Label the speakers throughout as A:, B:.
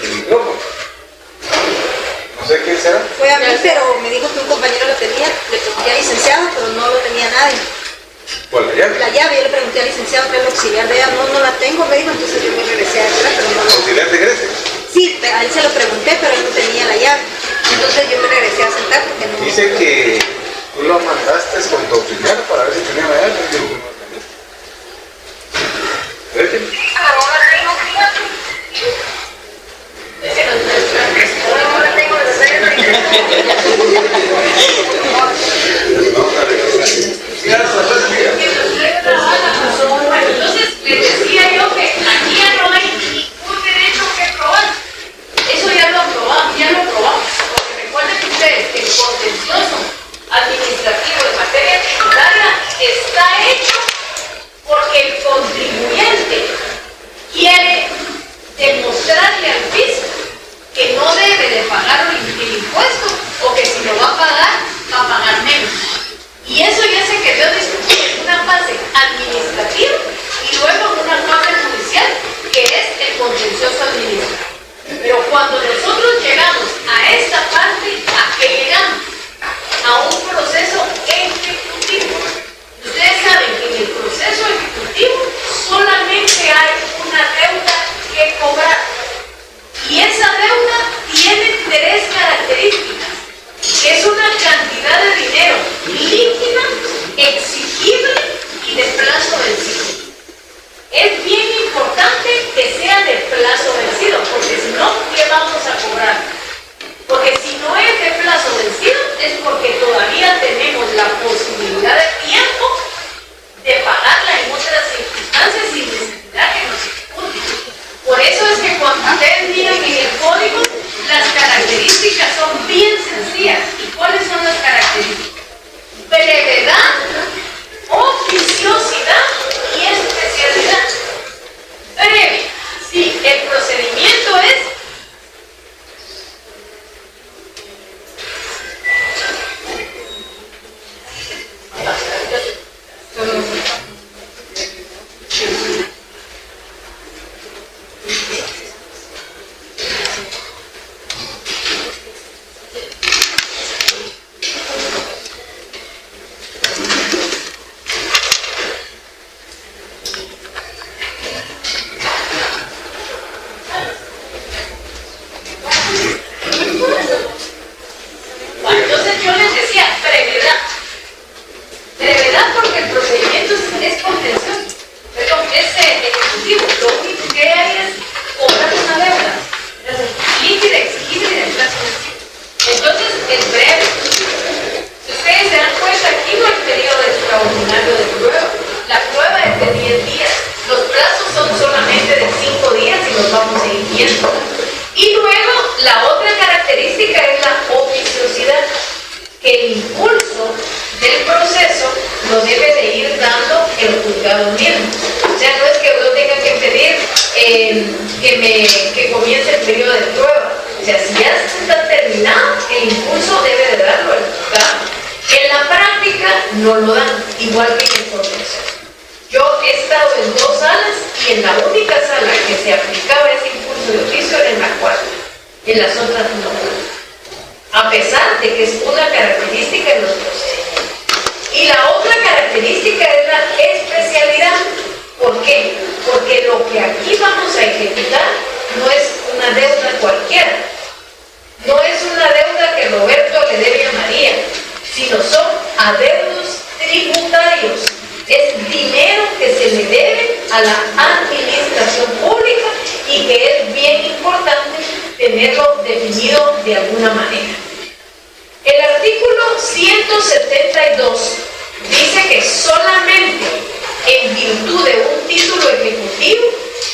A: el micrófono. No sé qué será.
B: Fue a mí, pero me dijo que un compañero lo tenía. Le pregunté al licenciado, pero no lo tenía nadie.
A: ¿Cuál, la llave?
B: La llave, yo le pregunté al licenciado que es el auxiliar de ella. No la tengo, me dijo, entonces yo me regresé atrás, pero no la
A: ¿Auxiliar de Grecia?
B: Sí, a él se lo pregunté, pero él no tenía la llave. Entonces yo me regresé a sentar porque no...
A: Dice que tú lo mandaste con tu auxiliar para ver si tenía la llave. Yo digo, no tenía. ¿Ves? Vamos a regresar.
C: Entonces les decía yo que aquí ya no hay ningún derecho que probar. Eso ya lo probamos. Porque recuerden ustedes que el contencioso administrativo en materia tributaria está hecho porque el contribuyente quiere demostrarle al fisco que no debe de pagar el impuesto o que si lo va a pagar menos. Y eso ya se quedó discutido en una fase administrativa y luego en una fase judicial que es el contencioso administrativo. Pero cuando nosotros llegamos a esta parte, ¿a qué llegamos? A un proceso ejecutivo. Ustedes saben que en el proceso ejecutivo solamente hay una deuda que cobrar. Y esa deuda tiene tres características, que es una cantidad de dinero líquida, exigible y de plazo vencido. Es bien importante que sea de plazo vencido, porque si no, ¿qué vamos a cobrar? Porque si no es de plazo vencido, es porque todavía tenemos la posibilidad de tiempo de pagarla en otras circunstancias sin necesidad que nos ejecuten. Por eso es que cuando ustedes miran en el código, las características son bien sencillas. ¿Y cuáles son las características? Brevedad, oficiosidad y especialidad. Breve. Sí, el procedimiento es entonces yo les decía, brevedad. Brevedad porque el procedimiento es contencioso, perdón, es ejecutivo. Lo único que hay es cobrar una deuda, líquida, exigible y de plazo vencido. Entonces es breve. Si ustedes se dan cuenta, aquí no hay periodo extraordinario de prueba. La prueba es de 10 días. Los plazos son solamente de 5 días y los vamos a ir viendo. Y luego, la otra característica es la oficiosidad, que el impulso del proceso lo debe de ir dando el juzgado mismo. O sea, no es que uno tenga que pedir que comience el periodo de prueba. O sea, si ya está terminado, el impulso debe de darlo el juzgado. En la práctica no lo dan, igual que en el proceso. Yo he estado en 2 salas y en la única sala que se aplicaba ese impulso de oficio era en la cuarta. En las otras no. A pesar de que es una característica de los procedimientos. Y la otra característica es la especialidad. ¿Por qué? Porque lo que aquí vamos a ejecutar no es una deuda cualquiera. No es una deuda que Roberto le debe a María, sino son adeudos tributarios. Es dinero que se le debe a la administración pública y que es bien importante tenerlo definido de alguna manera. El artículo 172 dice que solamente en virtud de un título ejecutivo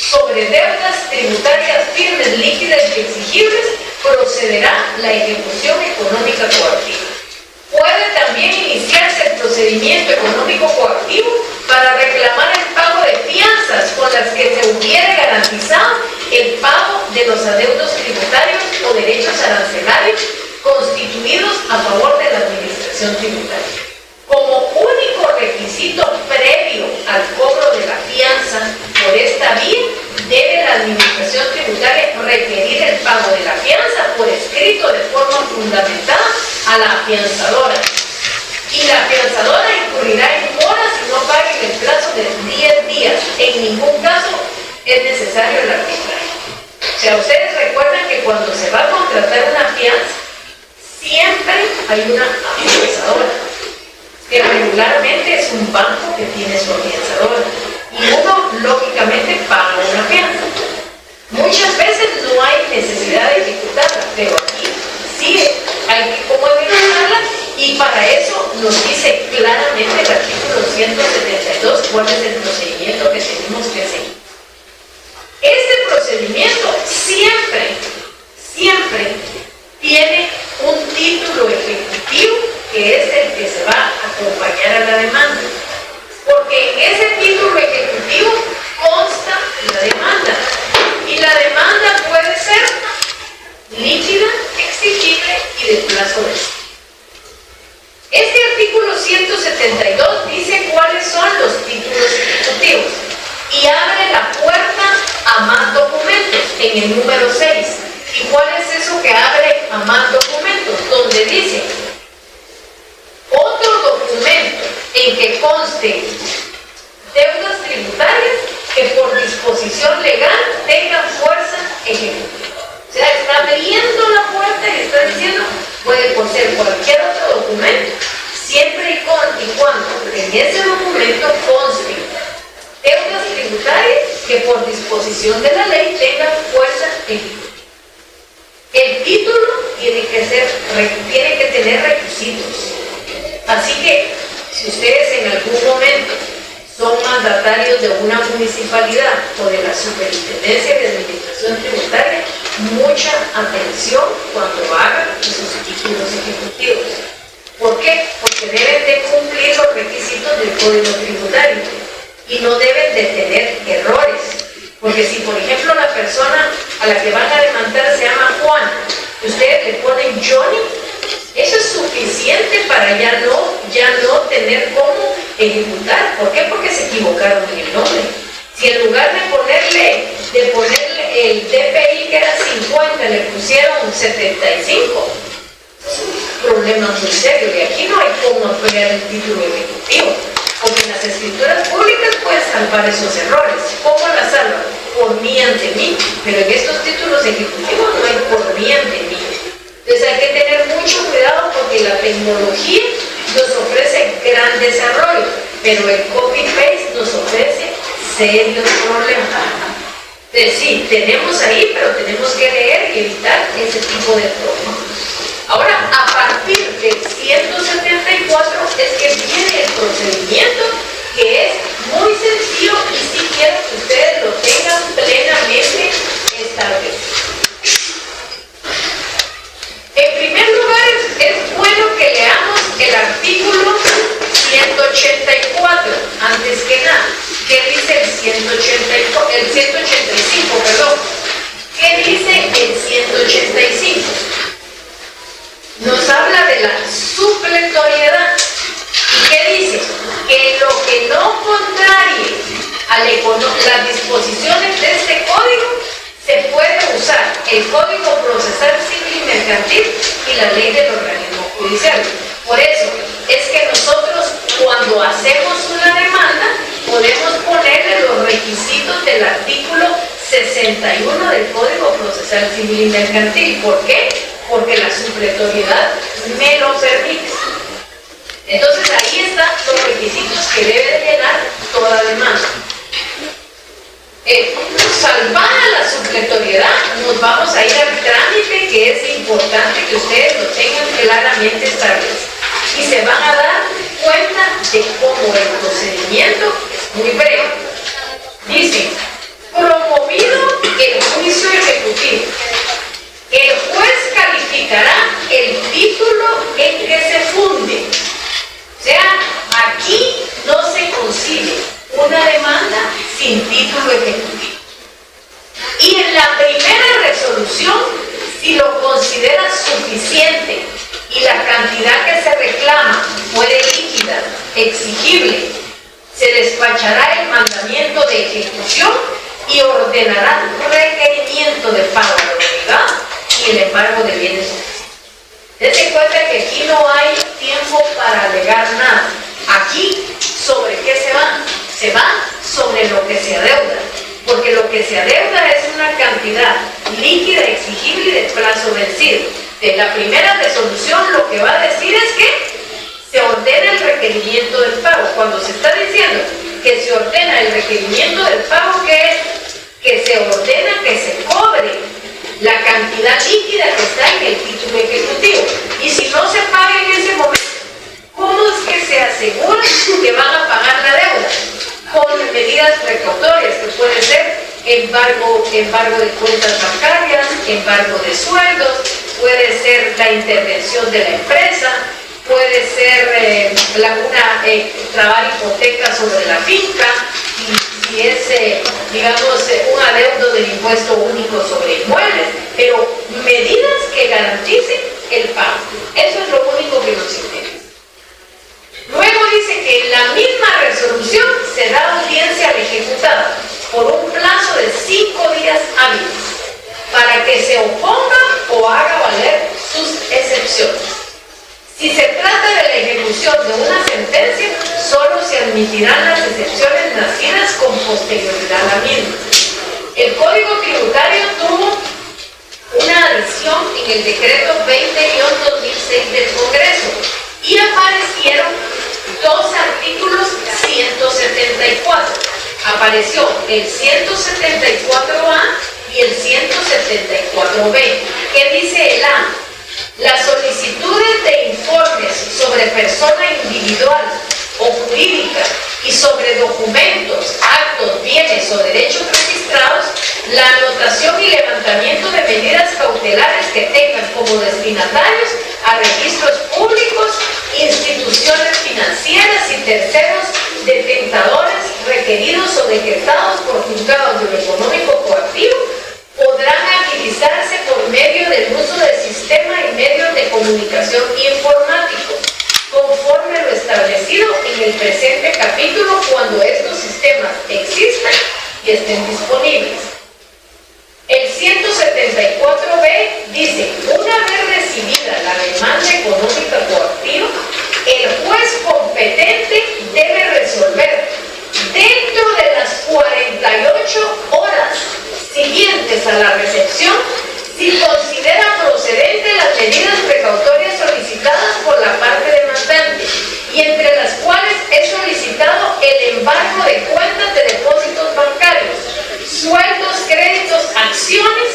C: sobre deudas tributarias firmes, líquidas y exigibles procederá la ejecución económica coactiva. Puede también iniciarse el procedimiento económico coactivo para reclamar el pago de fianzas con las que se hubiera garantizado el pago de los adeudos tributarios o derechos arancelarios constituidos a favor de la administración tributaria. Como único requisito previo al cobro de la fianza por esta vía, debe la administración tributaria requerir el pago de la fianza por escrito de forma fundamentada a la afianzadora. Y la afianzadora incurrirá en mora si no paga en el plazo de 10 días. En ningún caso es necesario el arbitraje. O sea, ustedes recuerdan que cuando se va a contratar una fianza, siempre hay una afianzadora, que regularmente es un banco que tiene su afianzadora. Y uno, lógicamente, paga una fianza. Muchas veces no hay necesidad de ejecutarla, pero aquí sí hay que cómo ejecutarla, y para eso nos dice claramente el artículo 172 cuál es el procedimiento que tenemos que seguir. Este procedimiento siempre tiene un título ejecutivo que es el que se va a acompañar a la demanda. Porque en ese título ejecutivo consta la demanda. Y la demanda puede ser líquida, exigible y de plazo vencido. Este artículo 172 dice cuáles son los títulos ejecutivos y abre la puerta a más documentos en el número 6. ¿Y cuál es eso que abre a más documentos? Donde dice otro documento en que conste deudas tributarias que por disposición legal tengan fuerza ejecutiva. O sea, está abriendo la puerta y está diciendo, puede ser cualquier otro documento, siempre y cuando en ese documento conste deudas tributarias que por disposición de la ley tengan fuerza ejecutiva. El título tiene que tener requisitos. Así que, si ustedes en algún momento son mandatarios de una municipalidad o de la Superintendencia de Administración Tributaria, mucha atención cuando hagan esos títulos ejecutivos. ¿Por qué? Porque deben de cumplir los requisitos del Código Tributario y no deben de tener errores. Porque si, por ejemplo, la persona a la que van a demandar se llama Juan, y ustedes le ponen Johnny, eso es suficiente para ya no tener cómo ejecutar. ¿Por qué? Porque se equivocaron en el nombre. Si en lugar de ponerle el DPI que era 50, le pusieron 75, es un problema muy serio. Y aquí no hay cómo ampliar el título ejecutivo. Porque en las escrituras públicas puedes salvar esos errores. ¿Cómo las salvan? Por mí ante mí. Pero en estos títulos ejecutivos no hay por mí ante mí. Entonces hay que tener mucho cuidado porque la tecnología nos ofrece gran desarrollo, pero el copy-paste nos ofrece serios problemas. Entonces sí, tenemos ahí, pero tenemos que leer y evitar ese tipo de problemas. Ahora, a partir del 174 es que viene el procedimiento, que es muy sencillo y sí quiero que ustedes lo tengan plenamente establecido. En primer lugar, es bueno que leamos el artículo 184, antes que nada. ¿Qué dice el 185, perdón? ¿Qué dice el 185? Nos habla de la supletoriedad. ¿Y qué dice? Que lo que no contrarie a las disposiciones de este código, se puede usar el Código Procesal Civil y Mercantil y la ley del organismo judicial. Por eso es que nosotros, cuando hacemos una demanda, podemos ponerle los requisitos del artículo 61 del Código Procesal Civil y Mercantil. ¿Por qué? Porque la supletoriedad me lo permite. Entonces ahí están los requisitos que debe de llenar toda demanda. Salvada la supletoriedad, nos vamos a ir al trámite, que es importante que ustedes lo tengan claramente establecido. Y se van a dar cuenta de cómo el procedimiento es muy breve. Dice, promovido el juicio ejecutivo, el juez calificará el título en que se funde. O sea, aquí no se concibe una demanda sin título ejecutivo. Y en la primera resolución, si lo considera suficiente y la cantidad que se reclama fuere líquida, exigible, se despachará el mandamiento de ejecución y ordenará requerimiento de pago de unidad y el embargo de bienes. Dense cuenta que aquí no hay tiempo para alegar nada. Aquí, ¿sobre qué se va? Se va sobre lo que se adeuda, porque lo que se adeuda es una cantidad líquida, exigible y de plazo vencido. De la primera resolución lo que va a decir es que se ordena el requerimiento del pago. Cuando se está diciendo que se ordena el requerimiento del pago, ¿qué es? Que se ordena que se cobre la cantidad líquida que está en el título ejecutivo. Y si no se paga en ese momento, ¿cómo es que se asegura que van a pagar la deuda? Con medidas precautorias, que puede ser embargo de cuentas bancarias, embargo de sueldos, puede ser la intervención de la empresa, puede ser trabar hipoteca sobre la finca, y si es, digamos, un adeudo del impuesto único sobre inmuebles, pero medidas que garanticen el pago. Eso es lo único que nos interesa. Luego dice que en la misma resolución se da audiencia al ejecutado por un plazo de 5 días hábiles para que se oponga o haga valer sus excepciones. Si se trata de la ejecución de una sentencia, solo se admitirán las excepciones nacidas con posterioridad a la misma. El Código Tributario tuvo una adición en el decreto 20-2006 del Congreso y aparecieron dos artículos 174. Apareció el 174A y el 174B. ¿Qué dice el A? Las solicitudes de informes sobre persona individual o jurídica y sobre documentos, actos, bienes o derechos registrados, la anotación y levantamiento de medidas cautelares que tengan como destinatarios a registros públicos, instituciones financieras y terceros detentadores requeridos o decretados por juzgados de lo económico coactivo podrán agilizarse por medio del uso de sistemas y medios de comunicación informáticos, conforme lo establecido en el presente capítulo, cuando estos sistemas existan y estén disponibles. El 174B dice: una vez recibida la demanda económica coactiva, el juez competente debe resolver dentro de las 48 horas siguientes a la recepción si considera procedente las medidas precautorias solicitadas por la parte demandante, y entre las cuales es solicitado el embargo de cuentas de depósitos bancarios, sueldos, créditos, acciones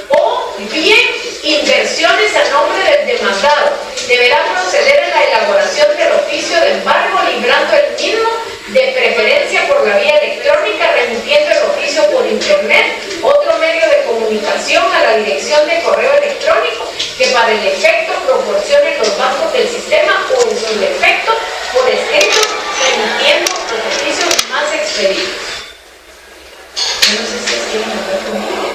C: o bien inversiones a nombre del demandado. Deberá proceder a la elaboración del oficio de embargo, librando el mismo de preferencia por la vía electrónica, remitiendo el oficio por internet, otro medio de comunicación, a la dirección de correo electrónico que para el efecto proporcionen los bancos del sistema, o en su defecto por escrito, remitiendo los oficios más expedidos. No sé si quieren hablar conmigo.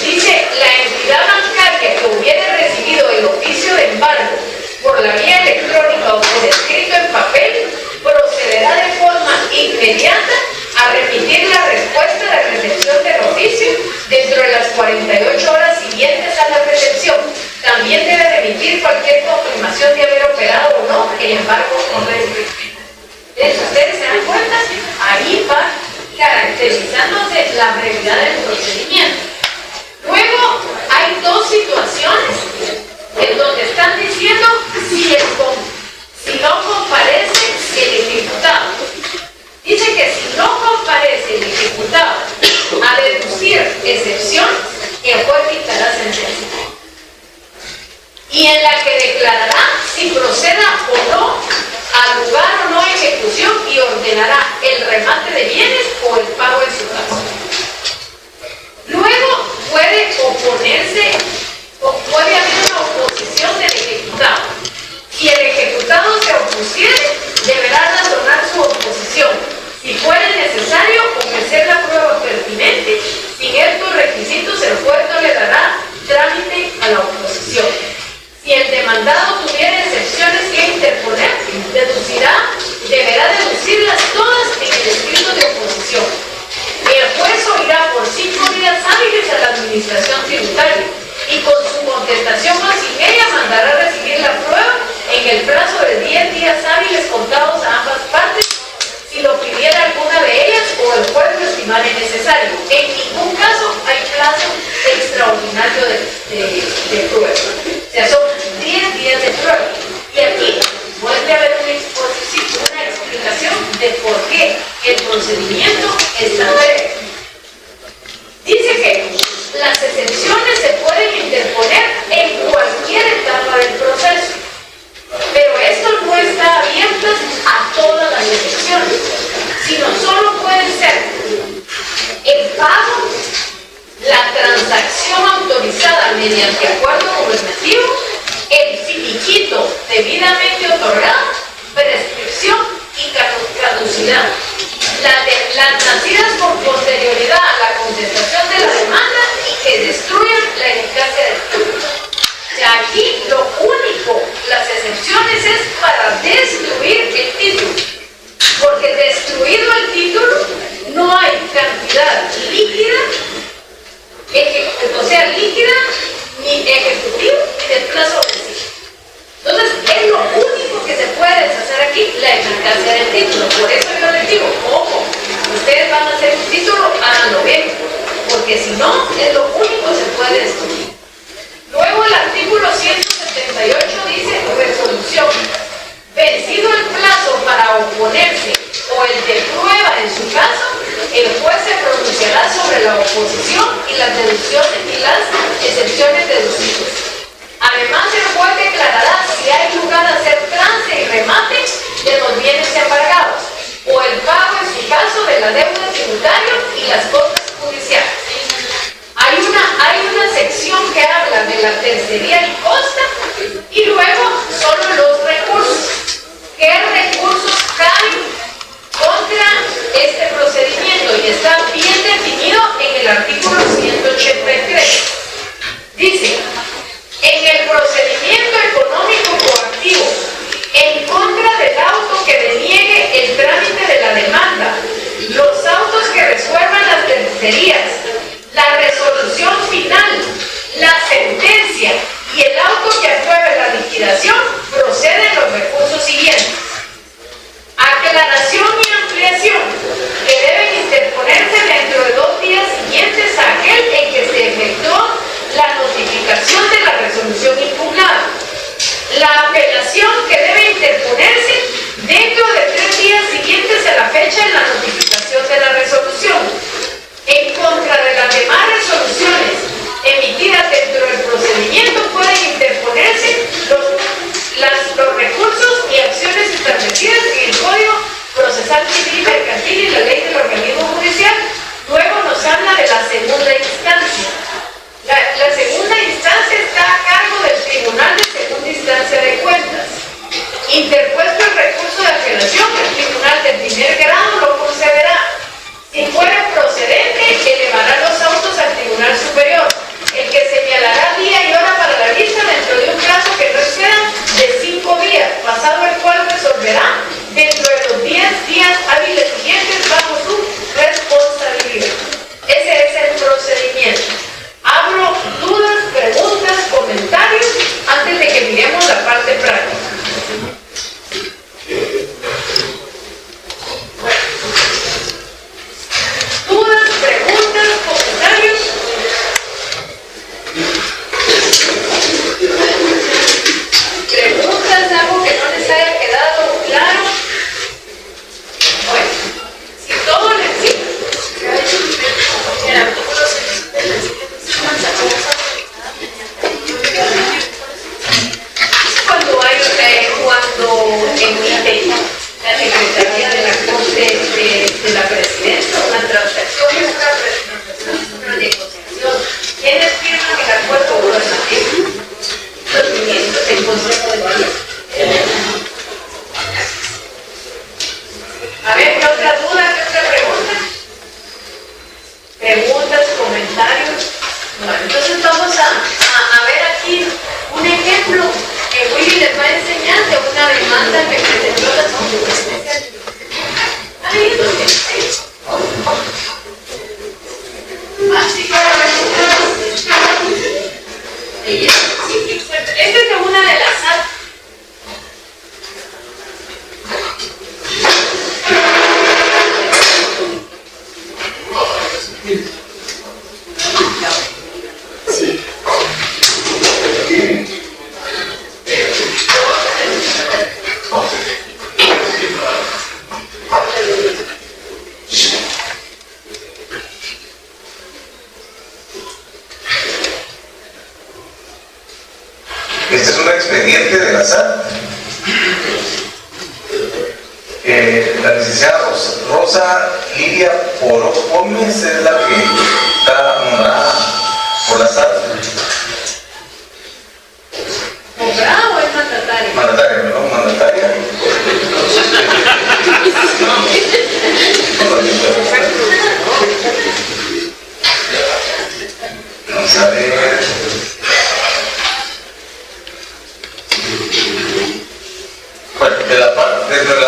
C: Dice: la entidad bancaria que hubiera recibido el oficio de embargo por la vía electrónica o por escrito en papel, procederá de forma inmediata a remitir la respuesta de recepción del oficio dentro de las 48 horas siguientes a la recepción. También debe remitir cualquier confirmación de haber operado o no el embargo con restricción. Ustedes se dan cuenta, ahí va caracterizándose la brevedad del procedimiento. Luego hay dos situaciones en donde están diciendo si no comparece el ejecutado. Dice que si no comparece el ejecutado a deducir excepción, el juez dictará sentencia. Y en la que declarará si proceda o no al lugar o no ejecución, y ordenará el remate de bienes o el pago en su caso. Luego puede oponerse, o puede haber una oposición del ejecutado. Si el ejecutado se opusiere, deberá razonar su oposición. Si fuere necesario, ofrecer la prueba pertinente. Sin estos requisitos, el juez no le dará trámite a la oposición. Si el demandante el juez lo estimare necesario. En ningún caso hay plazo extraordinario de prueba. O sea, son 10 días de prueba. Y aquí puede haber una explicación de por qué el procedimiento es tan breve. Dice que las excepciones se pueden interponer en cualquier etapa del proceso, pero esto no está abierto a todas las excepciones, sino solo pueden ser el pago, la transacción autorizada mediante acuerdo gubernativo, el finiquito debidamente otorgado, prescripción y caducidad. Las nacidas con posterioridad a la contestación de la demanda y que destruyan la eficacia del título. O sea, aquí lo único, las excepciones es para destruir el título. Porque destruido el título, no hay cantidad líquida, líquida, ni ejecutiva, ni de plazo vencido. Entonces, es lo único que se puede deshacer aquí, la eficacia del título. Por eso yo les digo, ojo, ustedes van a hacer un título, háganlo bien, porque si no, es lo único que se puede destruir. Luego el artículo 178 dice resolución. Vencido el plazo para oponerse o el de prueba en su caso, el juez se pronunciará sobre la oposición y las deducciones y las excepciones deducibles. Además, el juez declarará si hay lugar a hacer trance y remate de los bienes embargados o el pago en su caso de la deuda tributaria y las costas judiciales. Hay una sección que habla de la tercería y costa y luego solo los recursos. ¿Qué recursos caen contra este procedimiento? Y está bien definido en el artículo 183. Dice, en el procedimiento económico coactivo, en contra del auto que deniegue el trámite de la demanda, los autos que resuelvan las tercerías, la resolución final, la sentencia y el auto que apruebe la liquidación, proceden los recursos siguientes. Aclaración y ampliación, que deben interponerse dentro de 2 días siguientes a aquel en que se efectuó la notificación de la resolución impugnada. La apelación, que debe interponerse dentro de 3 días siguientes a la fecha de la notificación de la resolución. En contra de las demás resoluciones emitidas dentro del procedimiento pueden interponerse los recursos y acciones establecidas en el Código Procesal Civil y Mercantil y la Ley del Organismo Judicial. Luego nos habla de la segunda instancia. La segunda instancia está a cargo del Tribunal de Segunda Instancia de Cuentas. Interpuesto el recurso de apelación, el Tribunal de primer grado lo concederá. Si fuera procedente, elevará los autos al Tribunal Superior, el que señalará día y hora para la vista dentro de un plazo que no exceda de 5 días, pasado el cual resolverá dentro de los 10 días hábiles siguientes bajo su responsabilidad. Ese es el procedimiento. Abro dudas, preguntas, comentarios antes de que miremos la parte práctica. Dudas, preguntas, comentarios. Preguntas, algo que no les haya quedado claro. Bueno, si todo les sirve. Cuando emite la Secretaría de la Corte de la Presidencia una transacción y una negociación, ¿quiénes firman el acuerdo gubernativo? Los ministros del Consejo de Ministros. A ver, ¿qué otra duda? ¿Qué otra pregunta? Preguntas, comentarios. Bueno, entonces vamos a ver aquí un ejemplo que Willy les va a enseñar de una demanda que presentó la Secretaría. Ahí lo que esta es una de las
A: Rosa Lilia Poro Gómez es la que está nombrada por la SAT.
C: ¿Comprada o es mandataria?
A: Mandataria, perdón, mandataria. Vamos a ver. Bueno, dentro de las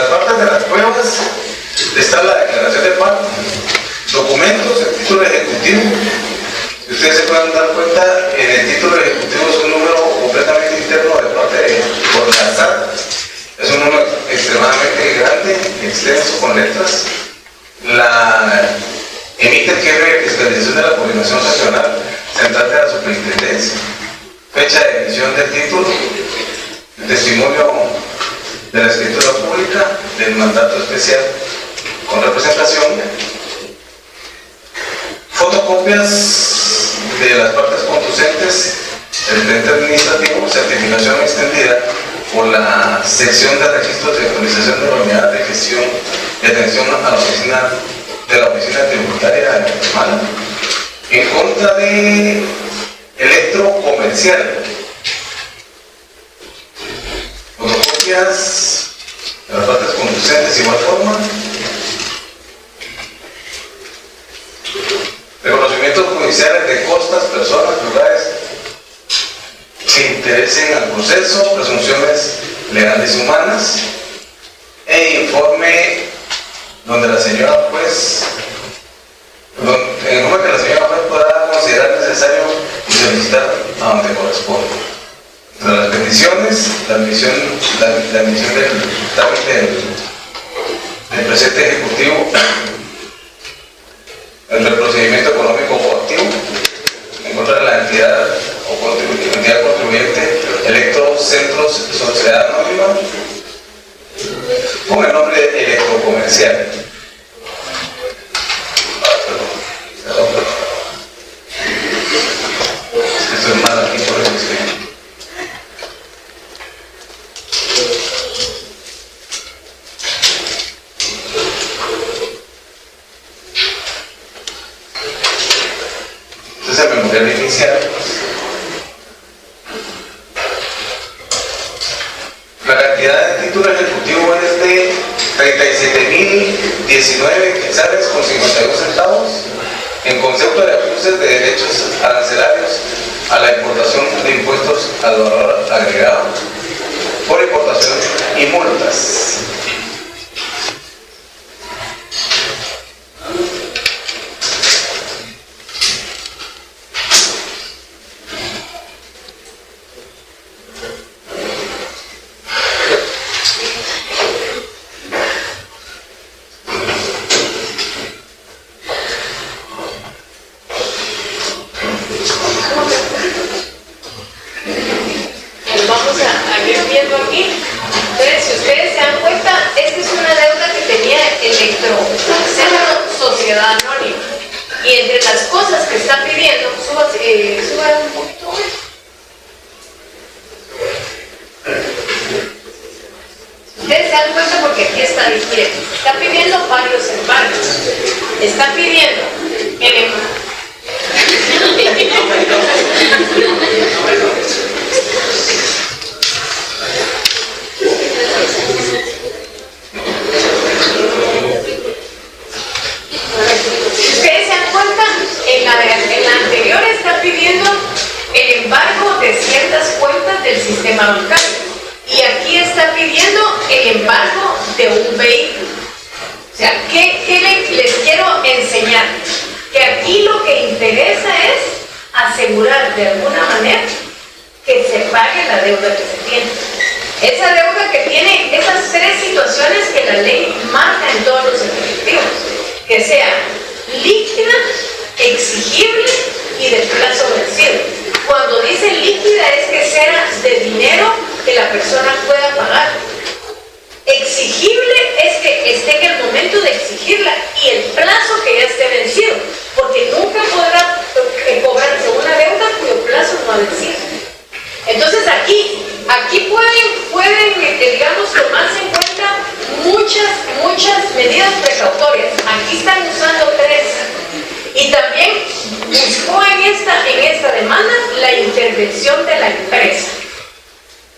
A: partes de las pruebas está la declaración de pacto, documentos, el título ejecutivo. Si ustedes se pueden dar cuenta, en el título ejecutivo es un número completamente interno de parte de por la SAT. Es un número extremadamente grande, extenso, con letras. La emite el jefe de fiscalización de la Coordinación Nacional Central de la Superintendencia. Fecha de emisión del título, el testimonio de la escritura pública, del mandato especial con representación, fotocopias de las partes conducentes, el expediente administrativo, certificación extendida por la sección de registros de actualización de la unidad de gestión y atención a la oficina tributaria de Guatemala en contra de Electrocomercial. Fotocopias de las partes conducentes de igual forma. Reconocimientos judiciales de costas, personas, lugares que interesen al proceso, presunciones legales y humanas, e informe donde la señora juez, en el informe que la señora juez podrá considerar necesario y solicitar a donde corresponde. Entre las peticiones, la admisión del trámite del presente ejecutivo, el procedimiento económico coactivo en contra de la entidad o entidad contribuyente Electrocentros Sociedad Anónima con el nombre de Electrocomercial. Esto es mal aquí por eso es que el memorial inicial. La cantidad de título ejecutivo es de 37.019 quetzales con 51 centavos en concepto de acuses de derechos arancelarios a la importación de impuestos al valor agregado por importación y multas.
C: Pueden, digamos, tomarse en cuenta muchas medidas precautorias. condición de la empresa.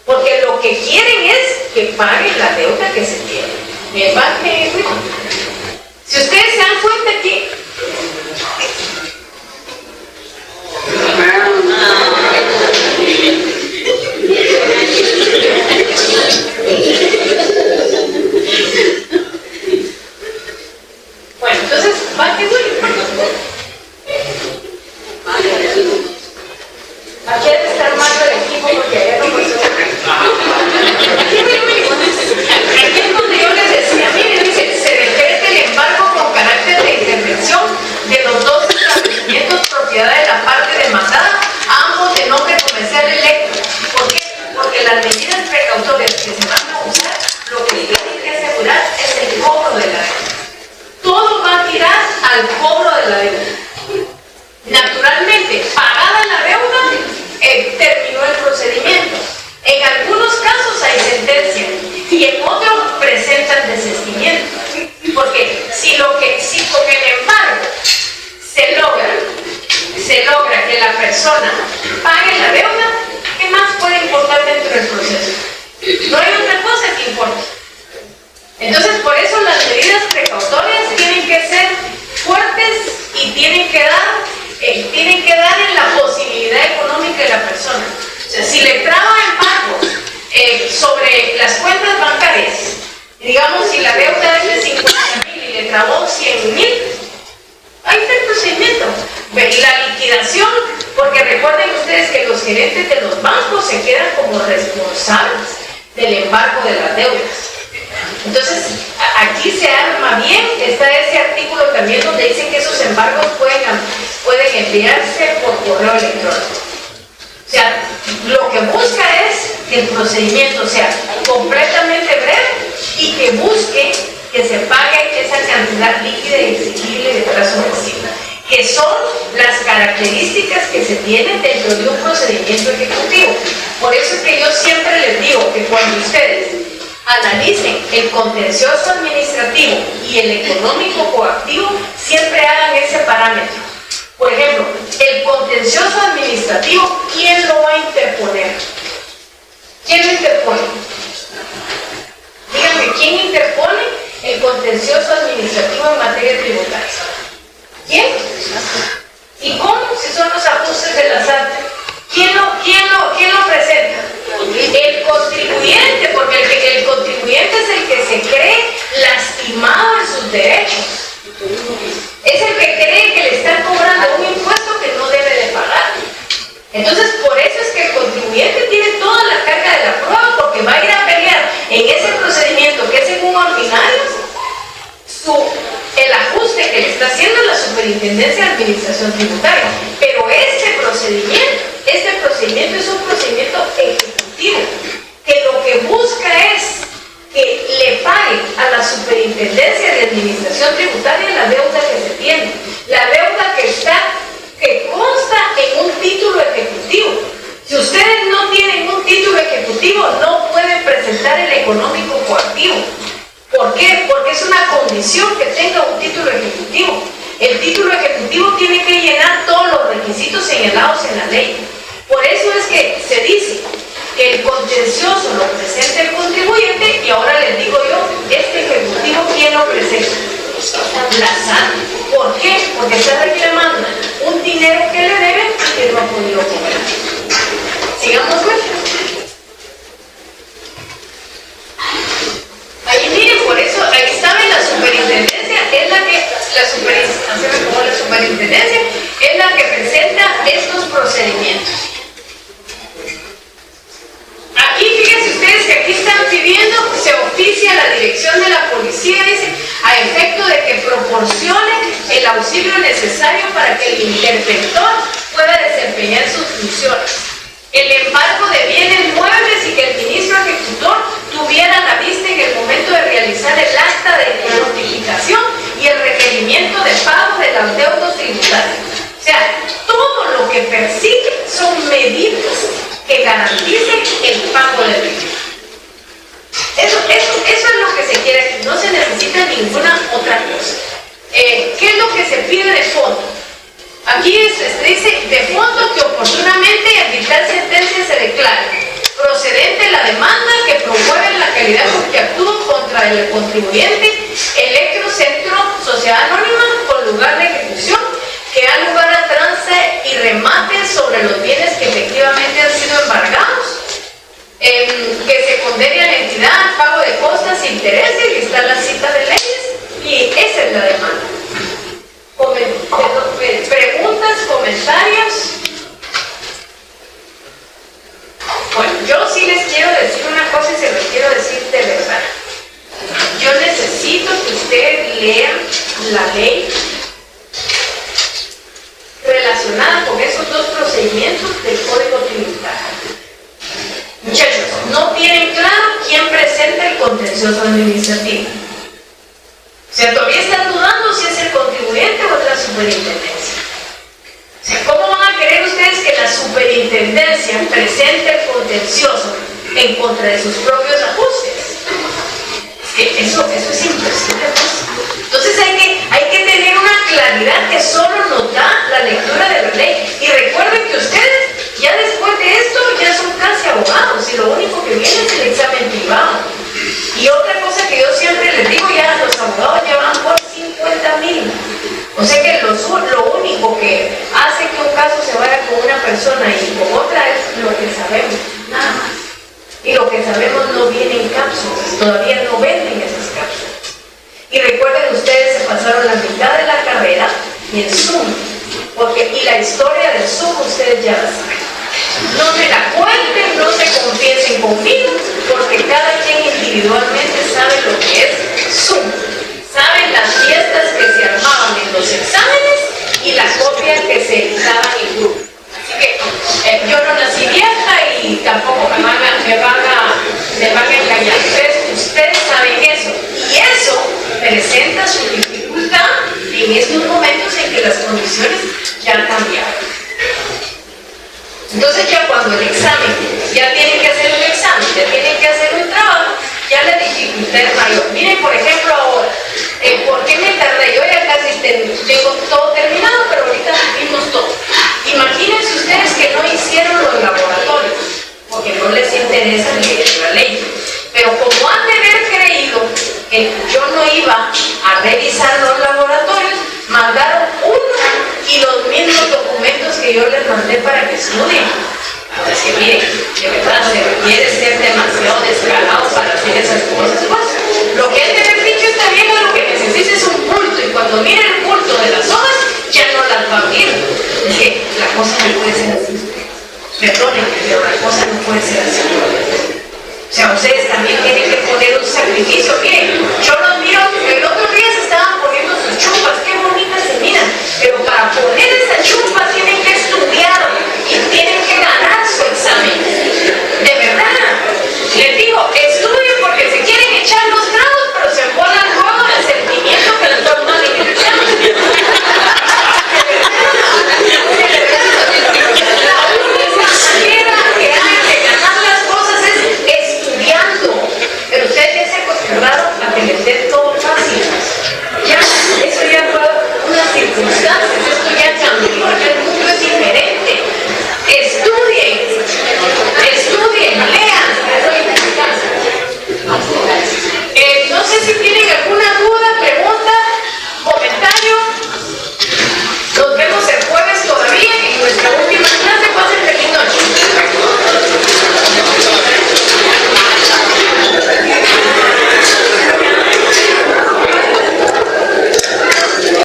C: Porque lo que quieren es que paguen la deuda que se tiene. ¿Me baje? Si ustedes se dan cuenta aquí, bueno, entonces, baje, aquí hay que estar armando el equipo porque allá no pasó. Aquí es donde yo les decía, miren, dice, se decreta el embargo con carácter de intervención de los dos establecimientos propiedad de la parte demandada, ambos de nombre comercial electo. ¿Por qué? Porque las medidas precautorias que se van a usar, lo que tienen que asegurar es el cobro de la deuda. Todo va a tirar al cobro de la deuda. Naturalmente, pagada la deuda, terminó el procedimiento. En algunos casos hay sentencia y en otros presentan desistimiento. Porque si con el embargo se logra que la persona pague la deuda, ¿qué más puede importar dentro del proceso? No hay otra cosa que importe. Entonces, por eso las medidas precautorias tienen que ser fuertes y tienen que dar en la posibilidad económica de la persona. O sea, si le traba embargos sobre las cuentas bancarias, digamos, si la deuda es de 50,000 y le trabó 100,000, ahí está el procedimiento. La liquidación, porque recuerden ustedes que los gerentes de los bancos se quedan como responsables del embargo de las deudas. Entonces, aquí se arma bien, está ese artículo también donde dice que esos embargos pueden enviarse por correo electrónico. O sea, lo que busca es que el procedimiento sea completamente breve y que busque que se pague esa cantidad líquida y exigible de plazo vencido, que son las características que se tienen dentro de un procedimiento ejecutivo. Por eso es que yo siempre les digo que cuando ustedes analicen el contencioso administrativo y el económico coactivo, siempre hagan ese parámetro. Por ejemplo, el contencioso administrativo, ¿quién lo va a interponer? ¿Quién lo interpone? Díganme, ¿quién interpone el contencioso administrativo en materia tributaria? ¿Quién? ¿Y cómo? Si son los ajustes de la SAT. ¿Quién lo presenta? El contribuyente, porque el contribuyente es el que se cree lastimado en sus derechos. Es el que cree que le están cobrando un impuesto que no debe de pagar. Entonces, por eso es que el contribuyente tiene toda la carga de la prueba, porque va a ir a pelear en ese procedimiento que es en un ordinario el ajuste que le está haciendo la Superintendencia de Administración Tributaria. Pero este procedimiento es un procedimiento ejecutivo, que lo que busca es que le pague a la Superintendencia de Administración Tributaria la deuda que se tiene, la deuda que consta en un título ejecutivo. Si ustedes no tienen un título ejecutivo, no pueden presentar el económico coactivo. ¿Por qué? Porque es una condición que tenga un título ejecutivo. El título ejecutivo tiene que llenar todos los requisitos señalados en la ley. Por eso es que se dice que el contencioso lo presenta el contribuyente, y ahora les digo yo, este ejecutivo, ¿quién lo presenta? La SAT. ¿Por qué? Porque está reclamando un dinero que le deben y que no ha podido cobrar. Sigamos pues. Ahí miren, por eso, ahí saben, la superintendencia es la que presenta estos procedimientos. Aquí, fíjense ustedes que aquí están pidiendo, se oficia a la dirección de la policía, dice, a efecto de que proporcione el auxilio necesario para que el interventor pueda desempeñar sus funciones. El embargo de bienes muebles y que el ministro ejecutor tuviera a la vista en el momento de realizar el acta de notificación y el requerimiento de pago de los deudos tributarios. O sea, todo lo que persigue son medidas que garanticen el pago del dinero. Eso es lo que se quiere aquí, no se necesita ninguna otra cosa. ¿Qué es lo que se pide de fondo? Aquí dice, de fondo que oportunamente y en dictar sentencia se declara procedente la demanda que promueve la calidad con que actúa contra el contribuyente Electrocentro Sociedad Anónima con lugar de ejecución que da lugar a trance y remate sobre los bienes que efectivamente han sido embargados, que se condene a la entidad al pago de costas e intereses y está la cita de leyes y esa es la demanda. Preguntas, comentarios. Bueno, yo sí les quiero decir una cosa y se los quiero decir de verdad. Yo necesito que ustedes lean la ley relacionada con esos dos procedimientos del Código Tributario. Muchachos, no tienen claro quién presenta el contencioso administrativo. O sea, todavía están dudando si es el contribuyente o es la superintendencia. O sea, ¿cómo van a querer ustedes que la superintendencia presente el contencioso en contra de sus propios ajustes? Es que eso es imposible. Entonces hay que tener una claridad que solo nos da la lectura de la ley. Y recuerden que ustedes, ya después de esto, ya son casi abogados y lo único que viene es el examen privado. Y otra cosa que yo siempre les digo, ya los abogados ya van por 50,000. O sea que lo único que hace que un caso se vaya con una persona y con otra es lo que sabemos, nada más. Y lo que sabemos no viene en cápsulas, todavía no venden esas cápsulas. Y recuerden, ustedes se pasaron la mitad de la carrera en Zoom, y la historia del Zoom ustedes ya la saben. No me la cuenten, no se confiesen conmigo, porque cada quien individualmente sabe lo que es Zoom. Saben las fiestas que se armaban en los exámenes y la copia que se editaban en grupo. Así que yo no nací vieja y tampoco me van a engañar. Ustedes saben eso. Y eso presenta su dificultad en estos momentos en que las condiciones ya han cambiado. Entonces ya cuando el examen, ya tienen que hacer un examen, ya tienen que hacer un trabajo, ya la dificultad es mayor. Miren, por ejemplo, ahora, ¿por qué me tardé? Yo ya casi tengo todo terminado, pero ahorita vimos todo. Imagínense ustedes que no hicieron los laboratorios, porque no les interesa leer la ley. Pero como han de haber creído que yo no iba a revisar los laboratorios, mandaron uno y los mismos documentos que yo les mandé para que estudien. Ahora sí, miren, de verdad se requiere ser demasiado descarado para hacer esas cosas. Pues, lo que han de haber dicho está bien, lo que necesita es un bulto, y cuando miren el bulto de las hojas, ya no las van viendo. Es que la cosa no puede ser así. Perdonen,